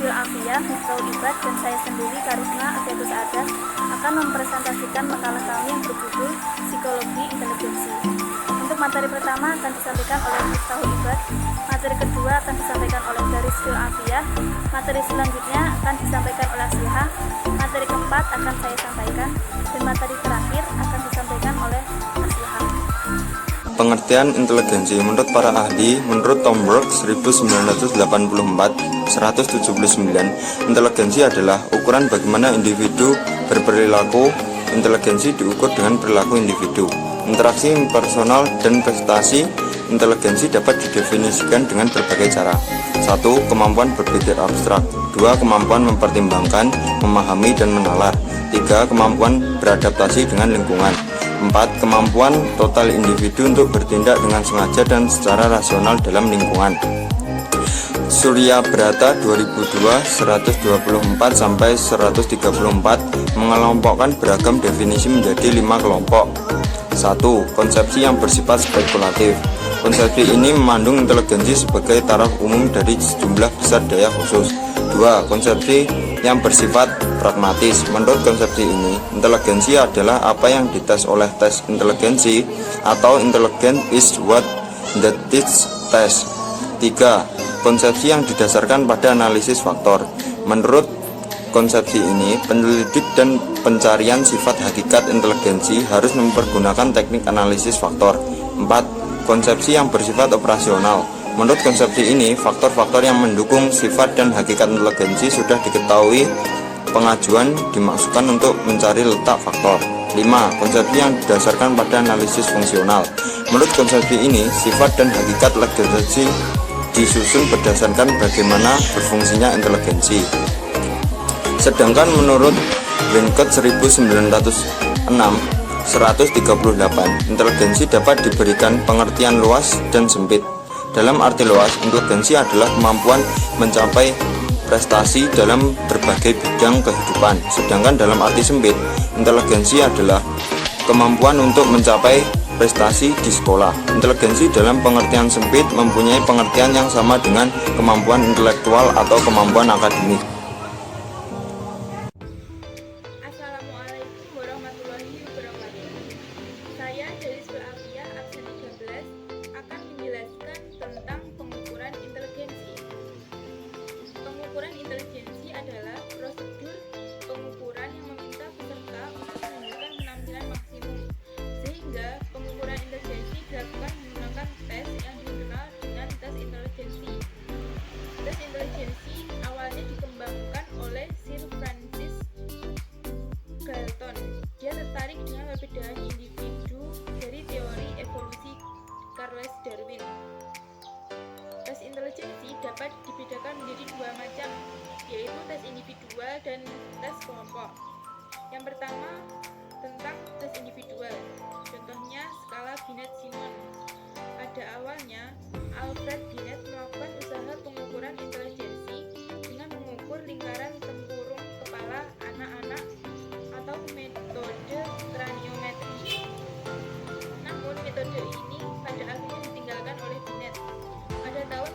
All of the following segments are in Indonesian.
Rizkyul Afia, Miftahul Ibad, dan saya sendiri, Karisma Afiatus Adas, akan mempresentasikan makalah kami yang berjudul Psikologi Inteligensi. Untuk materi pertama akan disampaikan oleh Miftahul Ibad, materi kedua akan disampaikan oleh Rizkyul Afia, materi selanjutnya akan disampaikan oleh Asliha, materi keempat akan saya sampaikan, dan materi terakhir akan disampaikan oleh Asliha. Pengertian inteligensi menurut para ahli, menurut Tom Brooks 1984, 179, inteligensi adalah ukuran bagaimana individu berperilaku. Inteligensi diukur dengan perilaku individu. Interaksi personal dan prestasi inteligensi dapat didefinisikan dengan berbagai cara. 1. Kemampuan berpikir abstrak. 2. Kemampuan mempertimbangkan, memahami, dan menalar. 3. Kemampuan beradaptasi dengan lingkungan. 4. Kemampuan total individu untuk bertindak dengan sengaja dan secara rasional dalam lingkungan. Surya Brata 2002 124-134 mengelompokkan beragam definisi menjadi 5 kelompok. 1. Konsepsi yang bersifat spekulatif. Konsepsi ini memandung inteligensi sebagai taraf umum dari sejumlah besar daya khusus. 2. Konsepsi yang bersifat pragmatis. Menurut konsepsi ini, inteligensi adalah apa yang dites oleh tes inteligensi, atau intelligence is what the test test. 3. Konsepsi yang didasarkan pada analisis faktor. Menurut konsepsi ini, penyelidik dan pencarian sifat hakikat inteligensi harus mempergunakan teknik analisis faktor. 4. Konsepsi yang bersifat operasional. Menurut konsepsi ini, faktor-faktor yang mendukung sifat dan hakikat inteligensi sudah diketahui. Pengajuan dimaksudkan untuk mencari letak faktor. 5. Konsepsi yang didasarkan pada analisis fungsional. Menurut konsepsi ini, sifat dan hakikat inteligensi disusun berdasarkan bagaimana berfungsinya inteligensi. Sedangkan menurut Winnicott 1906-138, inteligensi dapat diberikan pengertian luas dan sempit. Dalam arti luas, inteligensi adalah kemampuan mencapai prestasi dalam berbagai bidang kehidupan. Sedangkan dalam arti sempit, inteligensi adalah kemampuan untuk mencapai prestasi di sekolah. Inteligensi dalam pengertian sempit mempunyai pengertian yang sama dengan kemampuan intelektual atau kemampuan akademik. Assalamualaikum warahmatullahi wabarakatuh. Saya Rizkyul Afia, absen 13, akan menjelaskan tentang pengukuran inteligensi. Pengukuran inteligensi adalah prosedur pengukuran yang meminta peserta untuk menunjukkan penampilan maksimum, sehingga pengukuran inteligensi dilakukan menggunakan tes yang dikenal dengan tes inteligensi. Tes inteligensi awalnya dikembangkan oleh Sir Francis Galton. Dia tertarik dengan perbedaan individu dari teori evolusi Charles Darwin. Tes inteligensi dapat dibedakan menjadi 2 macam, yaitu tes individual dan tes kelompok. Yang pertama, tentang tes individual. Contohnya skala Binet-Simon. Pada awalnya, Alfred Binet melakukan usaha pengukuran inteligensi dengan mengukur lingkaran tempurung kepala anak-anak atau metode kraniometri. Namun metode ini pada akhirnya ditinggalkan oleh Binet. Pada tahun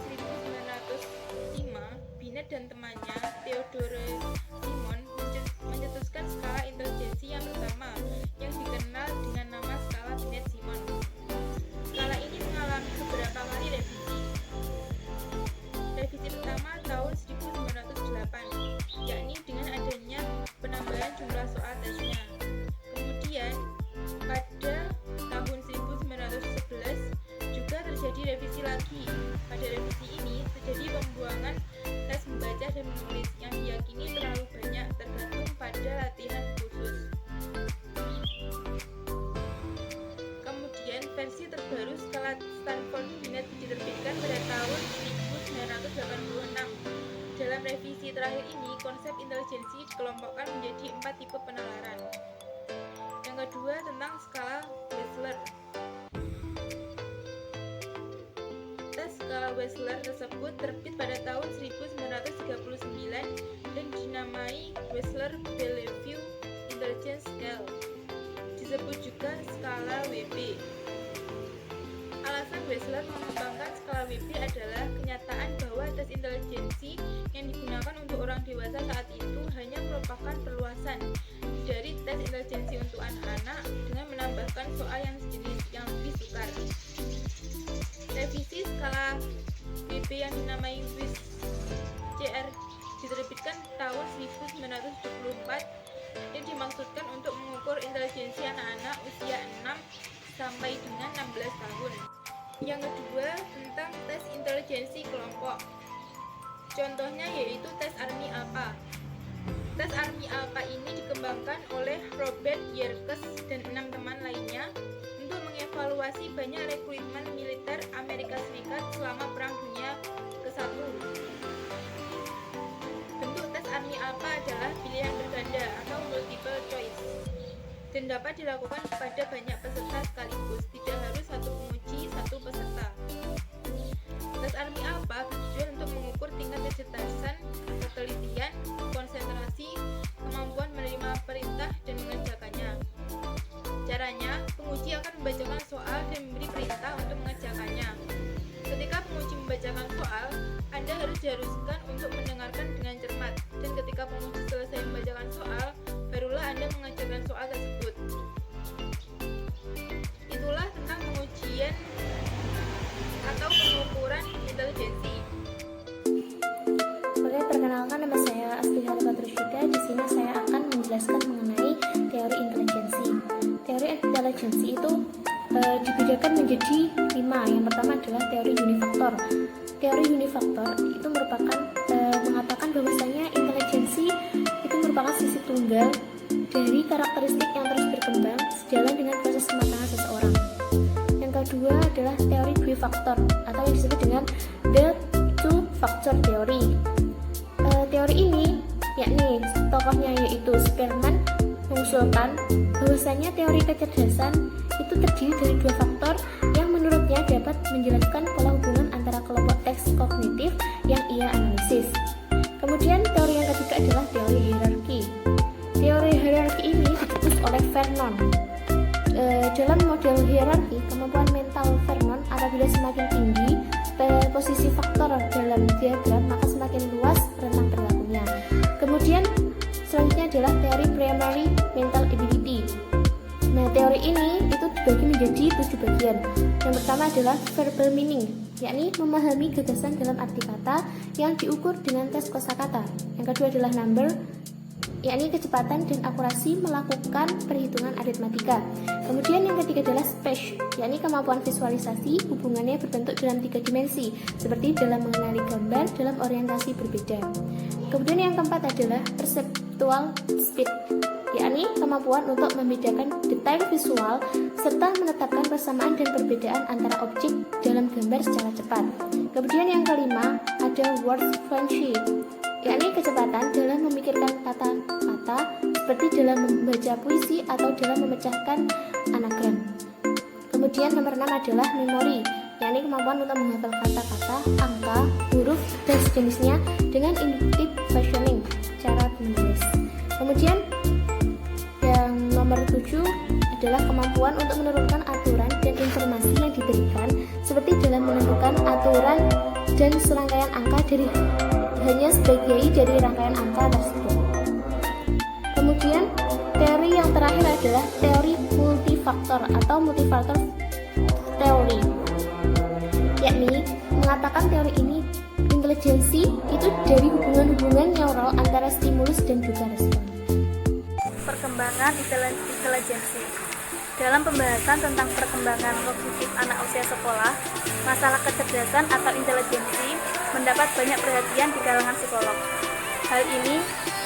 1905, Binet dan temannya Theodore Simon mencetuskan skala inteligensi yang pertama, yang dikenal dengan nama skala Binet-Simon. Skala ini mengalami beberapa kali revisi. Revisi pertama tahun 1908, yakni dengan adanya penambahan jumlah soal tesnya. Kemudian pada tahun 1911 juga terjadi revisi lagi. Pada revisi ini terjadi pembuangan tes membaca dan menulis yang diyakini terlalu banyak, tergantung pada latihan khusus. Kemudian versi terbaru skala Stanford-Binet diterbitkan pada tahun 1986. Dalam revisi terakhir ini, konsep inteligensi dikelompokkan menjadi 4 tipe penalaran. Yang kedua, tentang skala Wechsler. Tes skala Wechsler tersebut terbit pada tahun 1939 dan dinamai Wechsler-Bellevue Intelligence Scale. Disebut juga skala WB. Alasan Wechsler mengembangkan skala WP adalah kenyataan bahwa tes intelijensi yang digunakan untuk orang dewasa saat itu hanya merupakan perluasan dari tes intelijensi untuk anak-anak dengan menambahkan soal yang sejenis yang lebih sukar. Revisi skala WP yang dinamai WIS-CR diterbitkan tahun 1974 yang dimaksudkan untuk mengukur intelijensi anak-anak usia 6 sampai dengan 16 tahun. Yang kedua, tentang tes intelijensi kelompok. Contohnya yaitu tes Army ALPA. Tes Army ALPA ini dikembangkan oleh Robert Yerkes dan 6 teman lainnya untuk mengevaluasi banyak rekrutmen militer Amerika Serikat selama Perang Dunia ke-1. Bentuk tes Army ALPA adalah pilihan berganda atau multiple choice dan dapat dilakukan kepada banyak peserta sekaligus, tidak harus satu penguji, satu peserta. Tes Army ALPA bertujuan untuk mengukur tingkat kecerdasan, ketelitian, konsentrasi, kemampuan menerima perintah dan mengerjakannya. Caranya, penguji akan membacakan soal dan memberi perintah untuk mengerjakannya. Ketika penguji membacakan soal, Anda harus diharuskan untuk mendengarkan dengan cermat, dan ketika penguji selesai membacakan soal, barulah Anda mengerjakan soal tersebut. Itulah tentang pengujian atau pengukuran intelijensi. Oke, perkenalkan, nama saya Astika Patrusyida. Di sini saya akan menjelaskan mengenai teori intelijensi. Teori intelijensi itu dibedakan menjadi 5. Yang pertama adalah teori unifaktor. Teori unifaktor itu merupakan mengatakan bahwasanya intelijensi itu merupakan sisi tunggal dari karakteristik yang terus berkembang sejalan dengan proses kematangan seseorang. Yang kedua adalah teori bifaktor atau yang disebut dengan the two factor theory. Teori ini yakni tokohnya yaitu Spearman mengusulkan bahwasanya teori kecerdasan itu terdiri dari 2 faktor yang menurutnya dapat menjelaskan pola hubungan antara kelompok teks kognitif yang ia analisis. Kemudian teori yang ketiga adalah teori hierarki. Teori hierarki ini dicetus oleh Vernon. Dalam model hierarki, kemampuan mental Vernon apabila semakin tinggi posisi faktor dalam diagram, maka semakin luas rentang berlakunya. Kemudian selanjutnya adalah teori primary mental ability. Nah, teori ini itu dibagi menjadi 7 bagian. Yang pertama adalah verbal meaning, yakni memahami gagasan dalam arti kata yang diukur dengan tes kosakata. Yang kedua adalah number, yakni kecepatan dan akurasi melakukan perhitungan aritmatika. Kemudian yang ketiga adalah space, yakni kemampuan visualisasi, hubungannya berbentuk dalam 3 dimensi, seperti dalam mengenali gambar dalam orientasi berbeda. Kemudian yang keempat adalah perceptual speed, yakni kemampuan untuk membedakan detail visual serta menetapkan persamaan dan perbedaan antara objek dalam gambar secara cepat. Kemudian yang kelima ada word fluency, yakni kecepatan dalam memikirkan kata-kata seperti dalam membaca puisi atau dalam memecahkan anagram. Kemudian nomor 6 adalah memori, yakni kemampuan untuk menghafal kata-kata, angka, huruf, dan sejenisnya dengan inductive questioning, cara menulis. Kemudian yang nomor 7 adalah kemampuan untuk menurunkan aturan dan informasi yang diberikan, seperti dalam menentukan aturan dan serangkaian angka hanya sebagai dari rangkaian angka tersebut. Kemudian teori yang terakhir adalah teori multifaktor atau multifaktor teori, yakni mengatakan teori ini intelijensi itu dari hubungan-hubungan neural antara stimulus dan juga respon. Perkembangan intelijensi. Dalam pembahasan tentang perkembangan kognitif anak usia sekolah, masalah kecerdasan atau intelijensi mendapat banyak perhatian di kalangan psikolog. Hal ini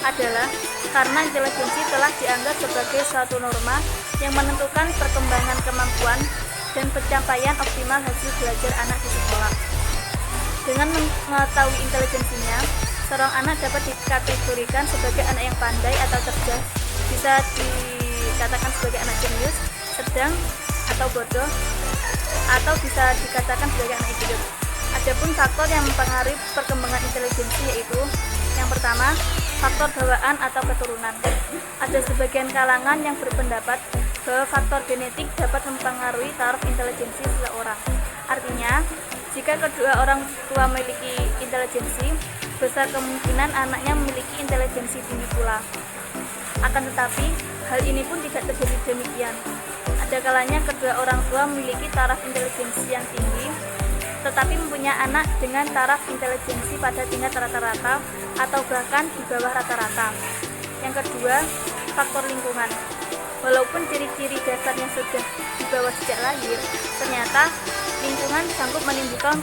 adalah karena intelijensi telah dianggap sebagai suatu norma yang menentukan perkembangan kemampuan dan pencapaian optimal hasil belajar anak di sekolah. Dengan mengetahui intelijensinya, seorang anak dapat dikategorikan sebagai anak yang pandai atau cerdas, bisa dikatakan sebagai anak jenius, sedang atau bodoh, atau bisa dikatakan sebagai anak idiot. Adapun faktor yang mempengaruhi perkembangan intelijensi yaitu yang pertama, faktor bawaan atau keturunan. Ada sebagian kalangan yang berpendapat bahwa faktor genetik dapat mempengaruhi taraf intelijensi seseorang. Artinya, jika kedua orang tua memiliki intelijensi, besar kemungkinan anaknya memiliki intelijensi tinggi pula. Akan tetapi, hal ini pun tidak terjadi demikian. Ada kalanya kedua orang tua memiliki taraf intelijensi yang tinggi, tetapi mempunyai anak dengan taraf intelijensi pada tingkat rata-rata atau bahkan di bawah rata-rata. Yang kedua, faktor lingkungan. Walaupun ciri-ciri dasarnya sudah dibawa sejak lahir, ternyata lingkungan sanggup menimbulkan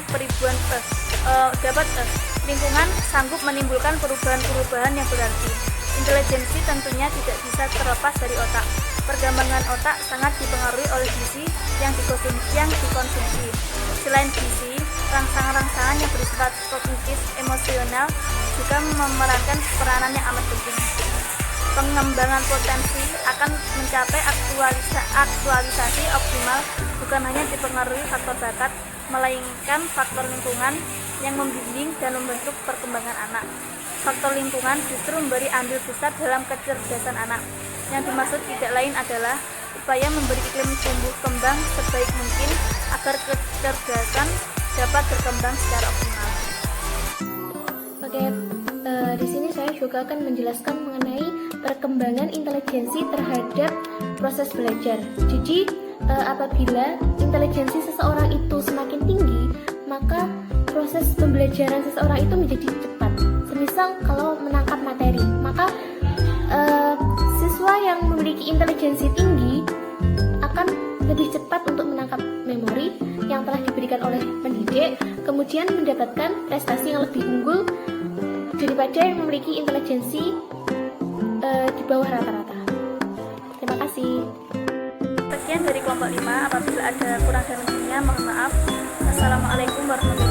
perubahan yang berarti. Intelijensi tentunya tidak bisa terlepas dari otak. Perkembangan otak sangat dipengaruhi oleh gizi yang dikonsumsi. Selain gizi, rangsangan-rangsangan yang bersifat kognitif emosional juga memerankan peranan yang amat penting. Pengembangan potensi akan mencapai aktualisasi optimal bukan hanya dipengaruhi faktor bakat, melainkan faktor lingkungan yang membimbing dan membentuk perkembangan anak. Faktor lingkungan justru memberi andil besar dalam kecerdasan anak. Yang dimaksud tidak lain adalah upaya memberi iklim tumbuh kembang sebaik mungkin agar kecerdasan dapat berkembang secara optimal. Oke, di sini saya juga akan menjelaskan mengenai perkembangan intelijensi terhadap proses belajar. Jadi, apabila intelijensi seseorang itu semakin tinggi, maka proses pembelajaran seseorang itu menjadi cepat. Semisal kalau menangkap materi, maka siswa yang memiliki intelijensi tinggi akan lebih cepat untuk menangkap memori yang telah diberikan oleh pendidik, kemudian mendapatkan prestasi yang lebih unggul daripada yang memiliki intelijensi di bawah rata-rata. Terima kasih. Sekian dari kelompok 5. Apabila ada kurang dan lebihnya, mohon maaf. Assalamualaikum warahmatullahi wabarakatuh.